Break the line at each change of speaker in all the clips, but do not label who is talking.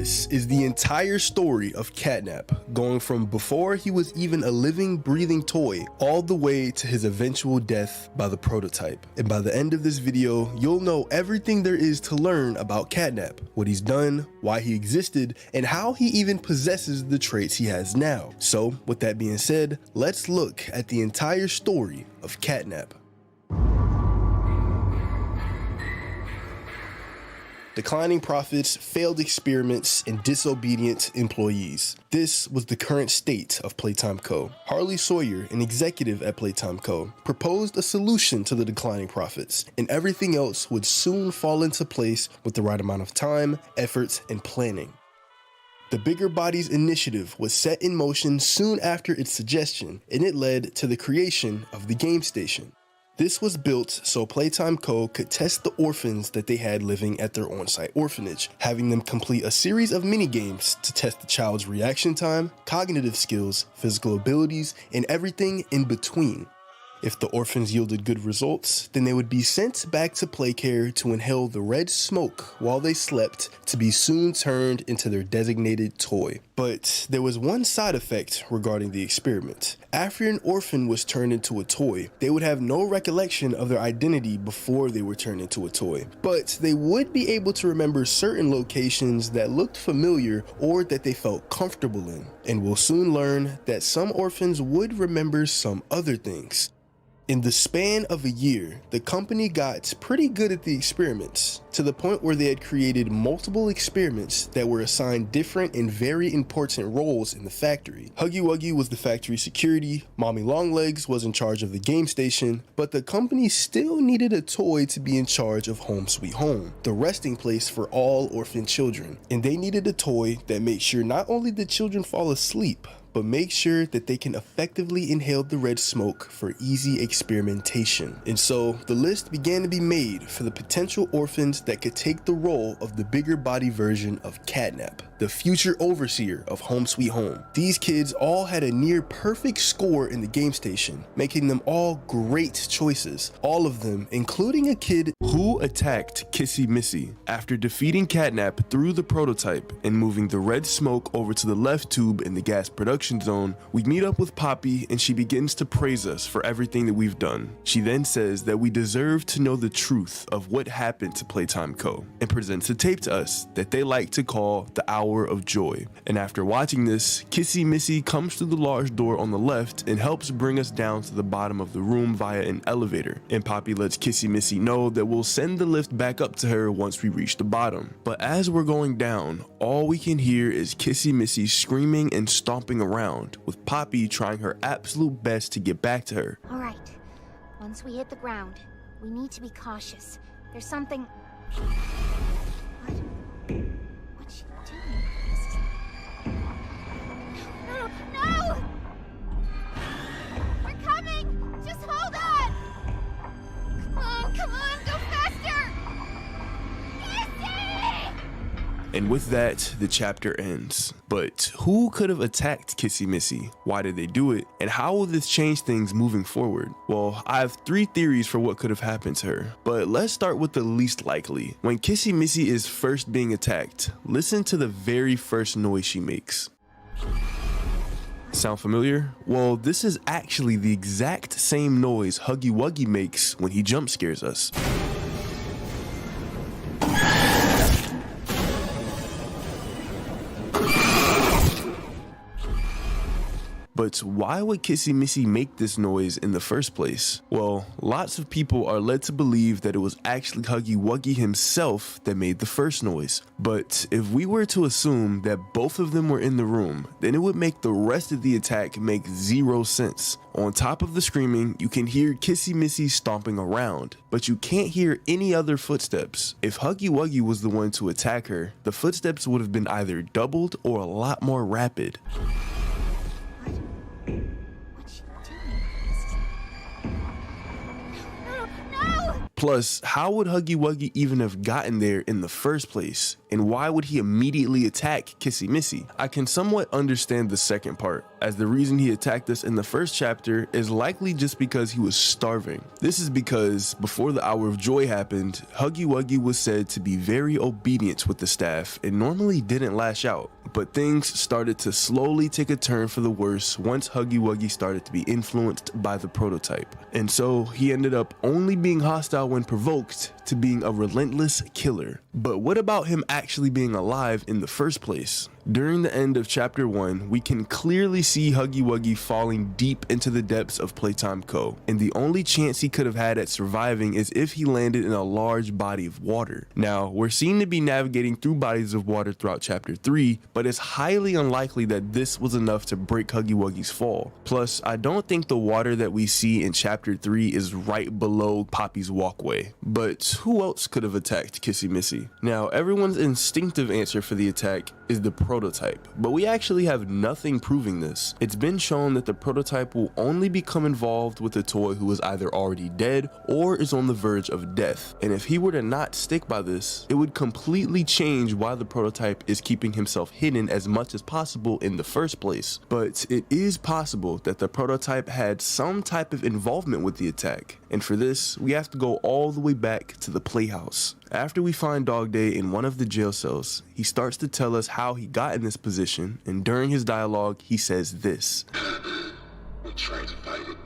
This is the entire story of Catnap, going from before he was even a living, breathing toy, all the way to his eventual death by the prototype. And by the end of this video, you'll know everything there is to learn about Catnap, what he's done, why he existed, and how he even possesses the traits he has now. So, with that being said, let's look at the entire story of Catnap. Declining profits, failed experiments, and disobedient employees. This was the current state of PlayTime Co. Harley Sawyer, an executive at PlayTime Co., proposed a solution to the declining profits, and everything else would soon fall into place with the right amount of time, effort, and planning. The Bigger Bodies initiative was set in motion soon after its suggestion, and it led to the creation of the Game Station. This was built so PlayTime Co. could test the orphans that they had living at their on-site orphanage, having them complete a series of mini-games to test the child's reaction time, cognitive skills, physical abilities, and everything in between. If the orphans yielded good results, then they would be sent back to Playcare to inhale the red smoke while they slept to be soon turned into their designated toy. But there was one side effect regarding the experiment. After an orphan was turned into a toy, they would have no recollection of their identity before they were turned into a toy. But they would be able to remember certain locations that looked familiar or that they felt comfortable in. And we'll soon learn that some orphans would remember some other things. In the span of a year, the company got pretty good at the experiments, to the point where they had created multiple experiments that were assigned different and very important roles in the factory. Huggy Wuggy was the factory security, Mommy Longlegs was in charge of the game station, but the company still needed a toy to be in charge of Home Sweet Home, the resting place for all orphan children. And they needed a toy that made sure not only the children fall asleep, but make sure that they can effectively inhale the red smoke for easy experimentation. And so the list began to be made for the potential orphans that could take the role of the bigger body version of Catnap, the future overseer of Home Sweet Home. These kids all had a near perfect score in the game station, making them all great choices, all of them including a kid who attacked Kissy Missy. After defeating Catnap through the prototype and moving the red smoke over to the left tube in the gas production zone, we meet up with Poppy and she begins to praise us for everything that we've done. She then says that we deserve to know the truth of what happened to PlayTime Co. and presents a tape to us that they like to call the Hour of Joy. And after watching this, Kissy Missy comes through the large door on the left and helps bring us down to the bottom of the room via an elevator. And Poppy lets Kissy Missy know that we'll send the lift back up to her once we reach the bottom. But as we're going down, all we can hear is Kissy Missy screaming and stomping around, with Poppy trying her absolute best to get back to her.
All right, once we hit the ground, we need to be cautious. There's something... What? What's she doing? No! No! We're coming! Just hold on! Come on, go faster! Kissy!
And with that, the chapter ends. But who could have attacked Kissy Missy? Why did they do it? And how will this change things moving forward? Well, I have 3 theories for what could have happened to her. But let's start with the least likely. When Kissy Missy is first being attacked, listen to the very first noise she makes. Sound familiar? Well, this is actually the exact same noise Huggy Wuggy makes when he jump scares us. But why would Kissy Missy make this noise in the first place? Well, lots of people are led to believe that it was actually Huggy Wuggy himself that made the first noise. But if we were to assume that both of them were in the room, then it would make the rest of the attack make 0 sense. On top of the screaming, you can hear Kissy Missy stomping around, but you can't hear any other footsteps. If Huggy Wuggy was the one to attack her, the footsteps would have been either doubled or a lot more rapid. Plus, how would Huggy Wuggy even have gotten there in the first place? And why would he immediately attack Kissy Missy? I can somewhat understand the second part, as the reason he attacked us in the first chapter is likely just because he was starving. This is because before the Hour of Joy happened, Huggy Wuggy was said to be very obedient with the staff and normally didn't lash out. But things started to slowly take a turn for the worse once Huggy Wuggy started to be influenced by the prototype. And so he ended up only being hostile when provoked to being a relentless killer. But what about him actually being alive in the first place? During the end of chapter 1, we can clearly see Huggy Wuggy falling deep into the depths of Playtime Co. And the only chance he could have had at surviving is if he landed in a large body of water. Now, we're seen to be navigating through bodies of water throughout chapter 3, but it's highly unlikely that this was enough to break Huggy Wuggy's fall. Plus, I don't think the water that we see in chapter 3 is right below Poppy's walkway. But who else could have attacked Kissy Missy? Now, everyone's instinctive answer for the attack is the prototype, but we actually have nothing proving this. It's been shown that the prototype will only become involved with a toy who is either already dead or is on the verge of death. And if he were to not stick by this, it would completely change why the prototype is keeping himself hidden as much as possible in the first place. But it is possible that the prototype had some type of involvement with the attack. And for this, we have to go all the way back to the playhouse. After we find Dog Day in one of the jail cells, he starts to tell us how he got in this position, and during his dialogue, he says this.
We tried to fight it.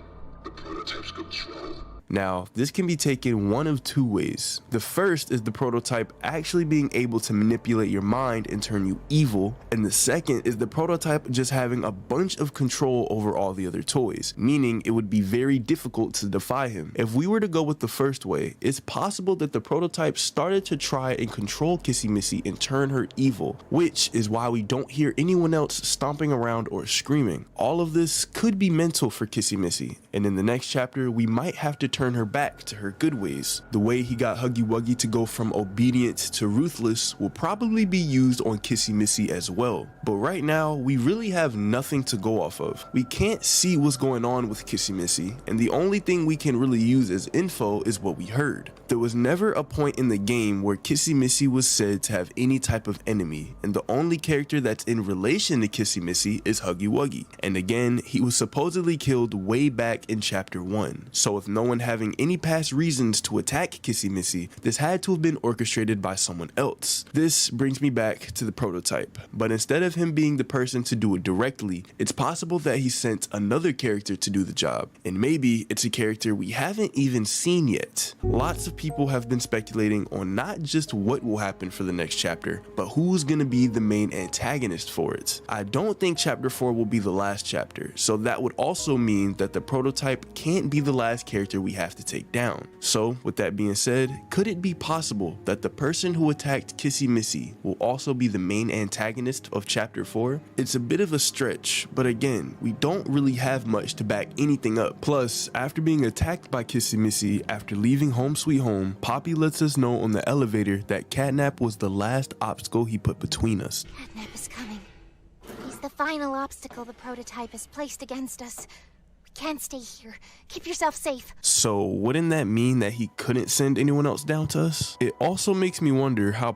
The prototype's control.
Now, this can be taken one of two ways. The first is the prototype actually being able to manipulate your mind and turn you evil, and the second is the prototype just having a bunch of control over all the other toys, meaning it would be very difficult to defy him. If we were to go with the first way, it's possible that the prototype started to try and control Kissy Missy and turn her evil, which is why we don't hear anyone else stomping around or screaming. All of this could be mental for Kissy Missy, and in the next chapter, we might have to turn her back to her good ways. The way he got Huggy Wuggy to go from obedient to ruthless will probably be used on Kissy Missy as well. But right now, we really have nothing to go off of. We can't see what's going on with Kissy Missy, and the only thing we can really use as info is what we heard. There was never a point in the game where Kissy Missy was said to have any type of enemy, and the only character that's in relation to Kissy Missy is Huggy Wuggy. And again, he was supposedly killed way back in chapter 1. So with no one having any past reasons to attack Kissy Missy, this had to have been orchestrated by someone else. This brings me back to the prototype, but instead of him being the person to do it directly, it's possible that he sent another character to do the job, and maybe it's a character we haven't even seen yet. Lots of people have been speculating on not just what will happen for the next chapter, but who's gonna be the main antagonist for it. I don't think chapter 4 will be the last chapter, so that would also mean that the prototype can't be the last character we have to take down. So with that being said, could it be possible that the person who attacked Kissy Missy will also be the main antagonist of chapter 4? It's a bit of a stretch, but again, we don't really have much to back anything up. Plus, after being attacked by Kissy Missy after leaving Home Sweet Home, Poppy lets us know on the elevator that Catnap was the last obstacle he put between us.
Catnap is coming. He's the final obstacle the prototype has placed against us. Can't stay here. Keep yourself safe.
So wouldn't that mean that he couldn't send anyone else down to us? It also makes me wonder how